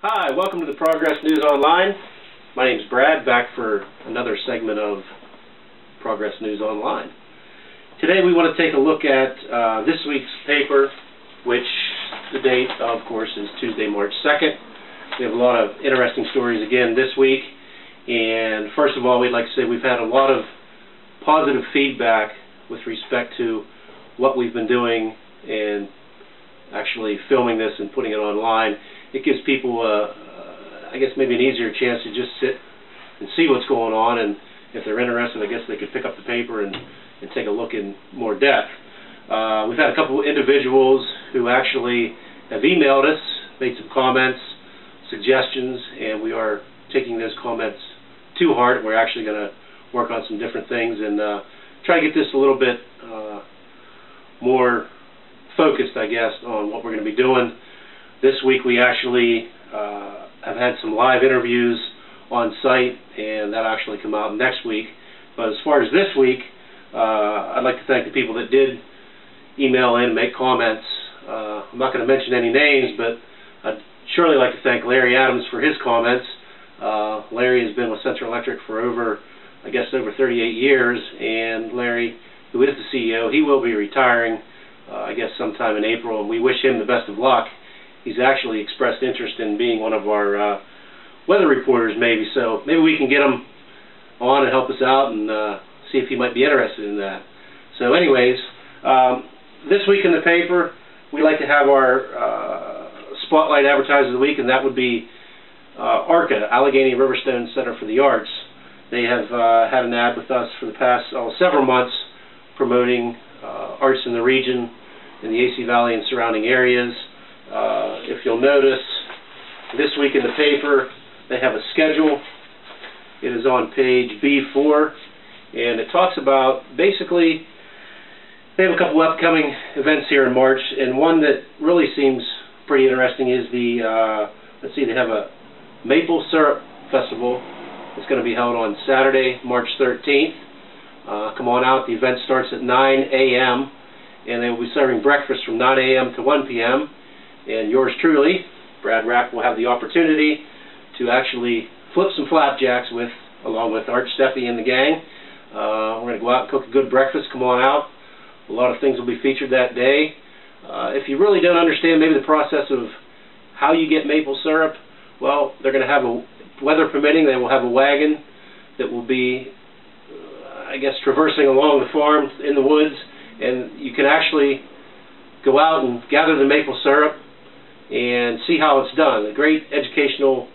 Hi, welcome to the Progress News Online. My name's Brad, back for another segment of Progress News Online. Today we want to take a look at this week's paper, which the date, of course, is Tuesday, March 2nd. We have a lot of interesting stories again this week. And first of all, we'd like to say we've had a lot of positive feedback with respect to what we've been doing and actually filming this and putting it online. It gives people, I guess, maybe an easier chance to just sit and see what's going on, and if they're interested, I guess they could pick up the paper and take a look in more depth. We've had a couple of individuals who actually have emailed us, made some comments, suggestions, and we are taking those comments to heart. We're actually going to work on some different things and try to get this a little bit more focused, I guess, on what we're going to be doing. This week we actually have had some live interviews on site, and that'll actually come out next week. But as far as this week, I'd like to thank the people that did email in and make comments. I'm not going to mention any names, but I'd surely like to thank Larry Adams for his comments. Larry has been with Central Electric for over 38 years, and Larry, who is the CEO, he will be retiring, I guess sometime in April, and we wish him the best of luck. He's actually expressed interest in being one of our weather reporters, maybe, so maybe we can get him on and help us out and see if he might be interested in that. So anyways, this week in the paper, we like to have our Spotlight Advertiser of the Week, and that would be ARCA, Allegheny Riverstone Center for the Arts. They have had an ad with us for the past several months promoting arts in the region, in the AC Valley and surrounding areas. If you'll notice, this week in the paper, they have a schedule. It is on page B4, and it talks about, basically, they have a couple upcoming events here in March, and one that really seems pretty interesting is the, let's see, they have a Maple Syrup Festival. It's going to be held on Saturday, March 13th. Come on out. The event starts at 9 a.m., and they will be serving breakfast from 9 a.m. to 1 p.m., and yours truly, Brad Rapp, will have the opportunity to actually flip some flapjacks along with Art Steffi and the gang. We're going to go out and cook a good breakfast. Come on out. A lot of things will be featured that day. If you really don't understand maybe the process of how you get maple syrup, well, they're going to have weather permitting, they will have a wagon that will be, I guess, traversing along the farm in the woods, and you can actually go out and gather the maple syrup and see how it's done. A great educational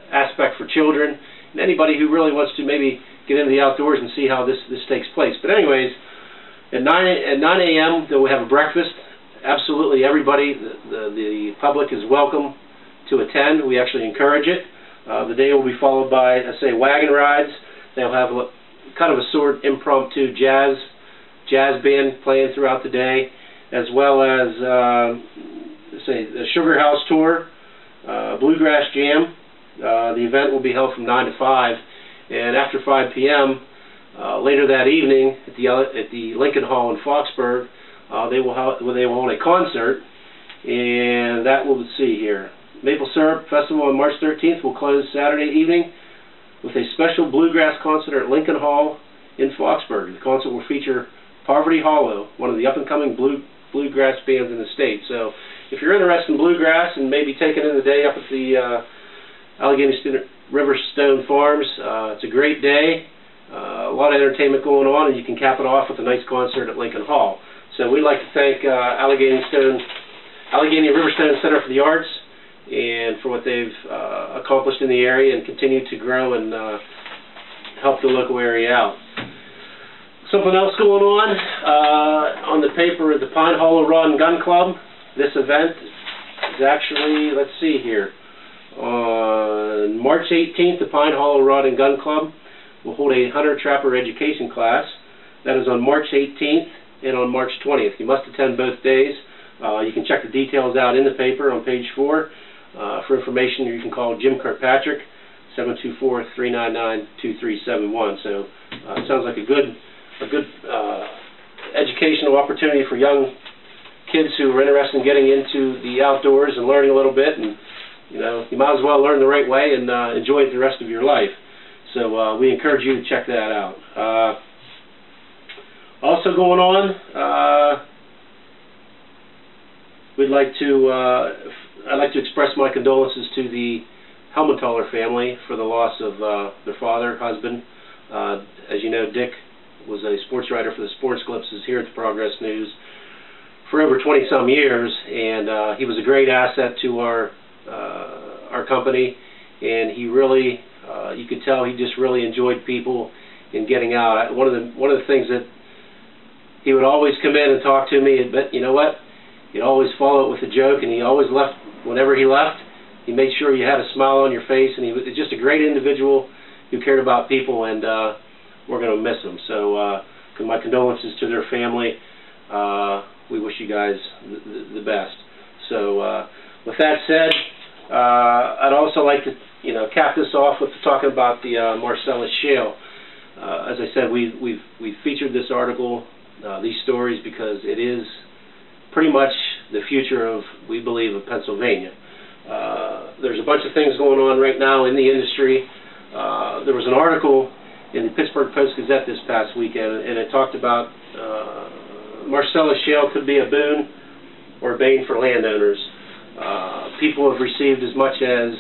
aspect for children and anybody who really wants to maybe get into the outdoors and see how this takes place. But anyways, at 9 a.m. they will have a breakfast. Absolutely everybody, the public is welcome to attend. We actually encourage it. The day will be followed by, wagon rides. They'll have kind of a sort of impromptu jazz band playing throughout the day, as well as the Sugar House Tour, Bluegrass Jam. The event will be held from 9 to 5, and after 5 p.m. Later that evening at the Lincoln Hall in Foxburg, they will hold a concert, and that will see here. Maple Syrup Festival on March 13th will close Saturday evening with a special bluegrass concert at Lincoln Hall in Foxburg. The concert will feature Poverty Hollow, one of the up-and-coming bluegrass bands in the state. So if you're interested in bluegrass and maybe taking in the day up at the Allegheny Riverstone Farms, it's a great day. A lot of entertainment going on, and you can cap it off with a nice concert at Lincoln Hall. So we'd like to thank Allegheny Riverstone Center for the Arts and for what they've accomplished in the area and continue to grow and help the local area out. Something else going on the paper, the Pine Hollow Rod and Gun Club. This event is actually, let's see here, on March 18th, the Pine Hollow Rod and Gun Club will hold a hunter-trapper education class. That is on March 18th and on March 20th. You must attend both days. You can check the details out in the paper on page 4. For information, you can call Jim Kirkpatrick, 724-399-2371. So it sounds like a good educational opportunity for young kids who are interested in getting into the outdoors and learning a little bit and you might as well learn the right way and enjoy it the rest of your life. So we encourage you to check that out. Also going on, I'd like to express my condolences to the Helmenthaler family for the loss of their father, husband. As you know, Dick was a sports writer for the Sports Glimpses here at the Progress News for over 20-some years, and he was a great asset to our company, and he really, you could tell he just really enjoyed people and getting out. One of the things that he would always come in and talk to me, but you know what? He'd always follow it with a joke, and he always left. Whenever he left, he made sure you had a smile on your face, and he was just a great individual who cared about people, and we're going to miss him. So my condolences to their family. We wish you guys the best. So with that said, I'd also like to cap this off with talking about the Marcellus Shale. As I said, we've featured this article, these stories, because it is pretty much the future of, we believe, of Pennsylvania. There's a bunch of things going on right now in the industry. There was an article in the Pittsburgh Post-Gazette this past weekend, and it talked about Marcellus Shale could be a boon or a bane for landowners. People have received as much as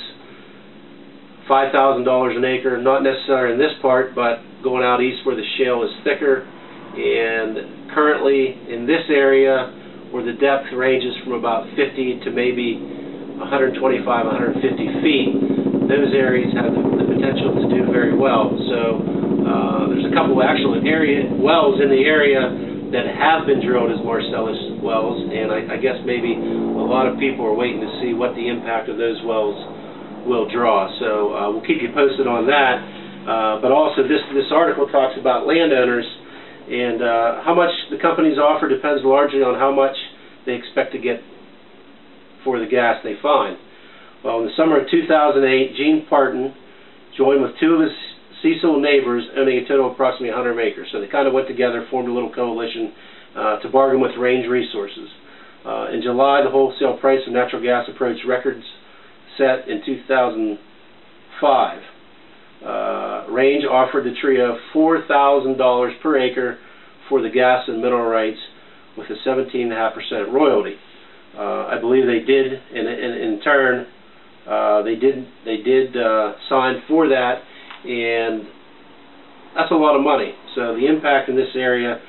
$5,000 an acre, not necessarily in this part, but going out east where the shale is thicker. And currently in this area, where the depth ranges from about 50 to maybe 125, 150 feet, those areas have the potential to do very well. So there's a couple of actual wells in the area that have been drilled as Marcellus wells, and I guess maybe a lot of people are waiting to see what the impact of those wells will draw. So we'll keep you posted on that. But also this article talks about landowners, and how much the companies offer depends largely on how much they expect to get for the gas they find. Well, in the summer of 2008, Gene Parton joined with two of his Cecil neighbors owning a total of approximately 100 acres. So they kind of went together, formed a little coalition to bargain with Range Resources. In July, the wholesale price of natural gas approached records set in 2005. Range offered the trio $4,000 per acre for the gas and mineral rights with a 17.5% royalty. I believe they did, in turn, they did sign for that, and that's a lot of money. So the impact in this area,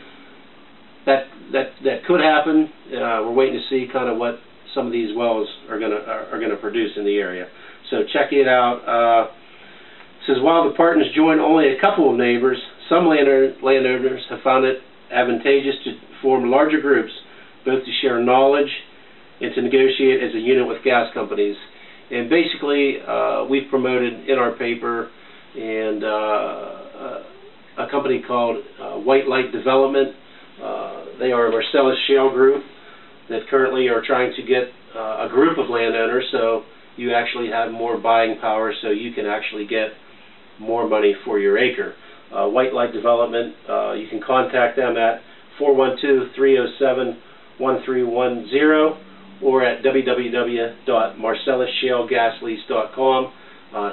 that could happen. We're waiting to see kind of what some of these wells are gonna produce in the area. So check it out. It says, while the Partons join only a couple of neighbors, some landowners have found it advantageous to form larger groups, both to share knowledge and to negotiate as a unit with gas companies. And basically, we've promoted in our paper and a company called White Light Development. They are a Marcellus Shale group that currently are trying to get a group of landowners, so you actually have more buying power, so you can actually get more money for your acre. White Light Development, you can contact them at 412-307-1310 or at www.marcellusshalegaslease.com.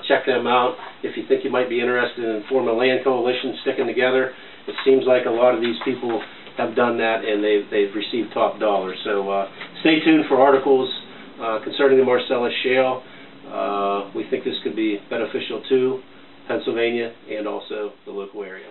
Check them out if you think you might be interested in forming a land coalition, sticking together. It seems like a lot of these people have done that, and they've received top dollars. So stay tuned for articles concerning the Marcellus Shale. We think this could be beneficial to Pennsylvania and also the local area.